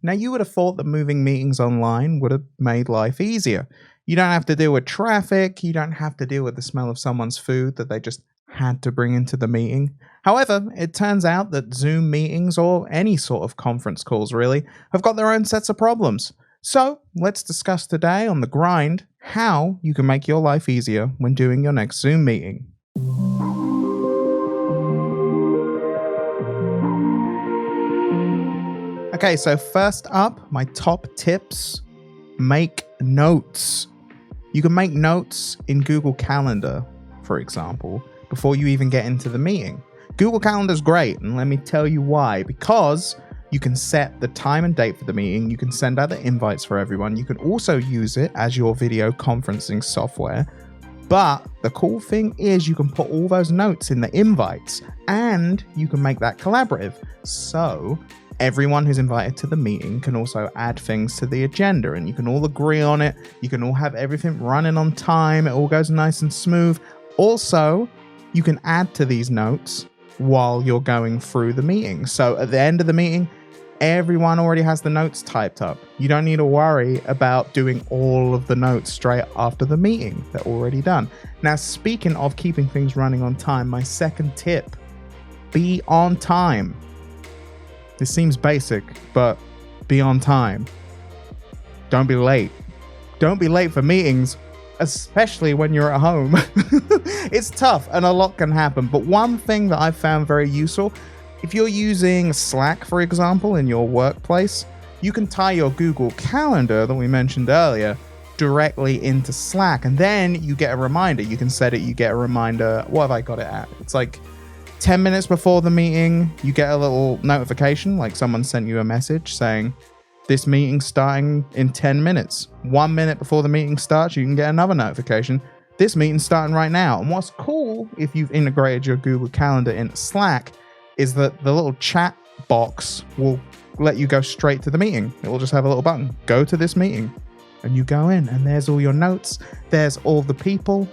Now, you would have thought that moving meetings online would have made life easier. You don't have to deal with traffic, you don't have to deal with the smell of someone's food that they just had to bring into the meeting. However, it turns out that Zoom meetings, or any sort of conference calls really, have got their own sets of problems. So, let's discuss today on The Grind how you can make your life easier when doing your next Zoom meeting. Okay, so first up, my top tips: make notes. You can make notes in Google Calendar, for example, before you even get into the meeting. Google Calendar is great, and let me tell you why. Because you can set the time and date for the meeting, you can send out the invites for everyone, you can also use it as your video conferencing software. But the cool thing is you can put all those notes in the invites, and you can make that collaborative. So everyone who's invited to the meeting can also add things to the agenda, and you can all agree on it. You can all have everything running on time. It all goes nice and smooth. Also, you can add to these notes while you're going through the meeting. So at the end of the meeting, everyone already has the notes typed up. You don't need to worry about doing all of the notes straight after the meeting. They're already done. Now, speaking of keeping things running on time, my second tip: be on time. This seems basic, but be on time. Don't be late. Don't be late for meetings, especially when you're at home. It's tough and a lot can happen, but one thing that I've found very useful, if you're using Slack, for example, in your workplace, you can tie your Google Calendar that we mentioned earlier directly into Slack, and then you get a reminder. You can set it, you get a reminder. What have I got it at? It's like 10 minutes before the meeting, you get a little notification, like someone sent you a message saying, this meeting's starting in 10 minutes. 1 minute before the meeting starts, you can get another notification. This meeting's starting right now. And what's cool, if you've integrated your Google Calendar in Slack, is that the little chat box will let you go straight to the meeting. It will just have a little button, go to this meeting. And you go in, and there's all your notes. There's all the people.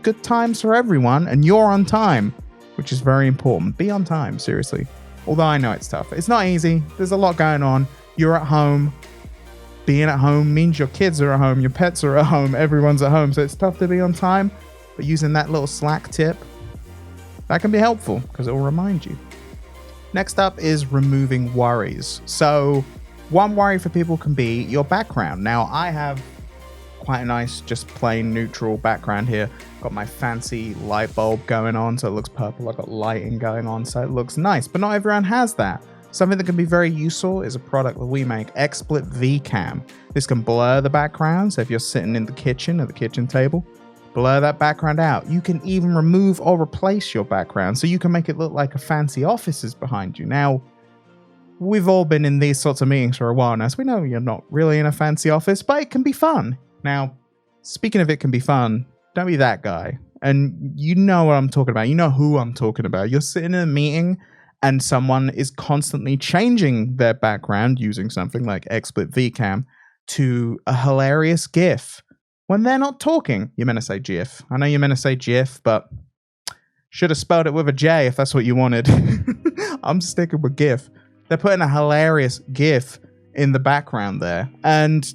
Good times for everyone, and you're on time, which is very important. Be on time, seriously. Although I know it's tough. It's not easy. There's a lot going on. You're at home. Being at home means your kids are at home, your pets are at home, everyone's at home. So it's tough to be on time. But using that little Slack tip, that can be helpful because it will remind you. Next up is removing worries. So one worry for people can be your background. Now, I have quite a nice, just plain neutral background here. Got my fancy light bulb going on, so it looks purple. I've got lighting going on, so it looks nice. But not everyone has that. Something that can be very useful is a product that we make, XSplit VCam. This can blur the background, so if you're sitting in the kitchen at the kitchen table, blur that background out. You can even remove or replace your background, so you can make it look like a fancy office is behind you. Now, we've all been in these sorts of meetings for a while now, so we know you're not really in a fancy office, but it can be fun. Now, speaking of it can be fun, don't be that guy. And you know what I'm talking about. You know who I'm talking about. You're sitting in a meeting and someone is constantly changing their background using something like XSplit VCam to a hilarious GIF when they're not talking. You're meant to say GIF. I know you're meant to say GIF, but should have spelled it with a J if that's what you wanted. I'm sticking with GIF. They're putting a hilarious GIF in the background there. And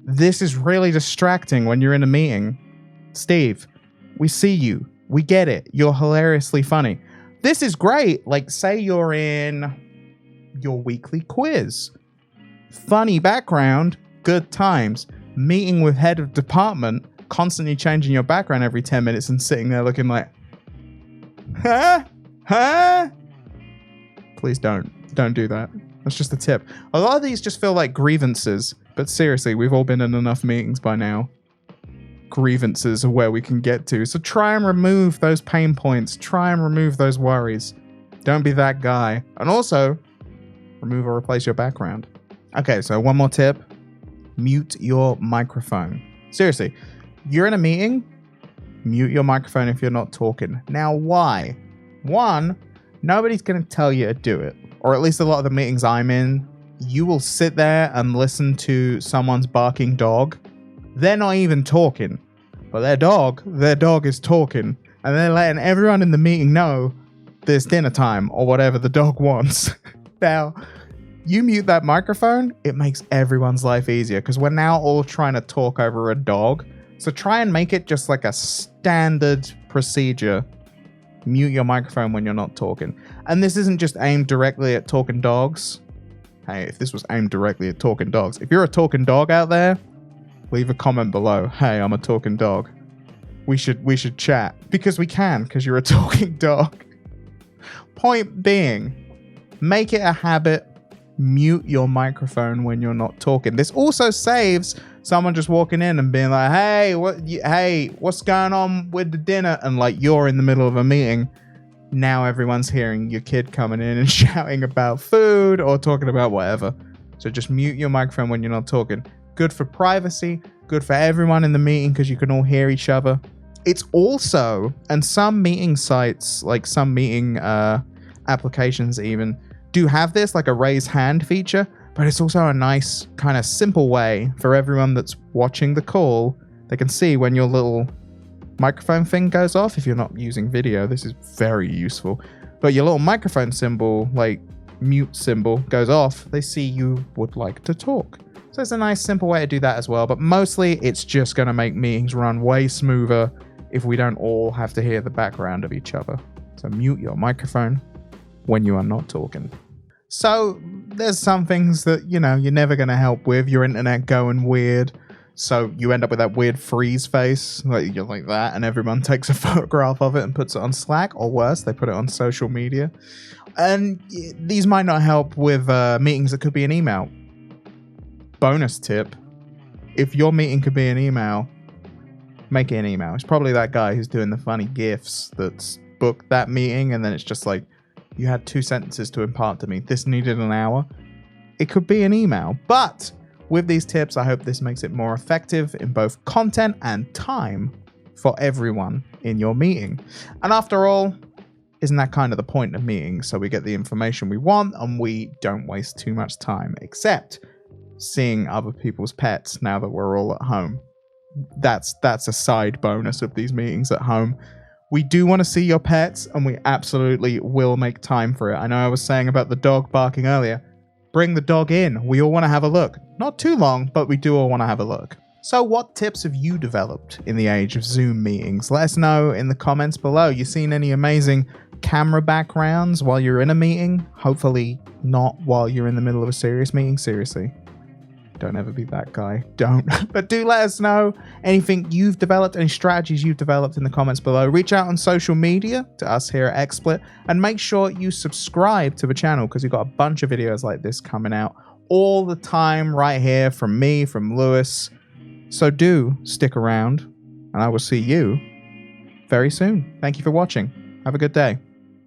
this is really distracting when you're in a meeting. Steve, we see you. We get it. You're hilariously funny. This is great. Like, say you're in your weekly quiz. Funny background, good times. Meeting with head of department, constantly changing your background every 10 minutes and sitting there looking like, huh? Please don't do that. That's just a tip. A lot of these just feel like grievances, but seriously, we've all been in enough meetings by now. Grievances are where we can get to. So try and remove those pain points. Try and remove those worries. Don't be that guy. And also, remove or replace your background. Okay, so one more tip. Mute your microphone. Seriously, you're in a meeting, mute your microphone if you're not talking. Now, why? One, nobody's going to tell you to do it. Or at least a lot of the meetings I'm in, you will sit there and listen to someone's barking dog. They're not even talking, but their dog is talking, and they're letting everyone in the meeting know there's dinner time or whatever the dog wants. Now, you mute that microphone, it makes everyone's life easier because we're now all trying to talk over a dog. So try and make it just like a standard procedure. Mute your microphone when you're not talking. And this isn't just aimed directly at talking dogs. Hey, if this was aimed directly at talking dogs, if you're a talking dog out there, leave a comment below. Hey, I'm a talking dog. We should chat because we can, because you're a talking dog. Point being, make it a habit. Mute your microphone when you're not talking. This also saves someone just walking in and being like, hey, what's going on with the dinner? And like you're in the middle of a meeting. Now everyone's hearing your kid coming in and shouting about food or talking about whatever. So just mute your microphone when you're not talking. Good for privacy, good for everyone in the meeting because you can all hear each other. It's also, and some meeting sites, like some meeting applications even, do have this, like a raise hand feature, but it's also a nice kind of simple way for everyone that's watching the call. They can see when your little microphone thing goes off. If you're not using video, this is very useful. But your little microphone symbol, like mute symbol, goes off. They see you would like to talk. So it's a nice simple way to do that as well. But mostly it's just going to make meetings run way smoother if we don't all have to hear the background of each other. So mute your microphone when you are not talking. So there's some things that, you know, you're never going to help with. Your internet going weird. So you end up with that weird freeze face, like you're like that, and everyone takes a photograph of it and puts it on Slack, or worse, they put it on social media. And these might not help with meetings that could be an email. Bonus tip, if your meeting could be an email, make it an email. It's probably that guy who's doing the funny GIFs that's booked that meeting, and then it's just like, you had 2 sentences to impart to me. This needed an hour. It could be an email. But with these tips, I hope this makes it more effective in both content and time for everyone in your meeting. And after all, isn't that kind of the point of meetings? So we get the information we want and we don't waste too much time, except seeing other people's pets now that we're all at home. That's a side bonus of these meetings at home. We do want to see your pets, and we absolutely will make time for it. I know I was saying about the dog barking earlier. Bring the dog in. We all want to have a look. Not too long, but we do all want to have a look. So what tips have you developed in the age of Zoom meetings? Let us know in the comments below. You seen any amazing camera backgrounds while you're in a meeting? Hopefully not while you're in the middle of a serious meeting. Seriously. Don't ever be that guy. Don't. But do let us know anything you've developed, any strategies you've developed in the comments below. Reach out on social media to us here at XSplit, and make sure you subscribe to the channel because we've got a bunch of videos like this coming out all the time right here from me, from Lewis. So do stick around, and I will see you very soon. Thank you for watching. Have a good day.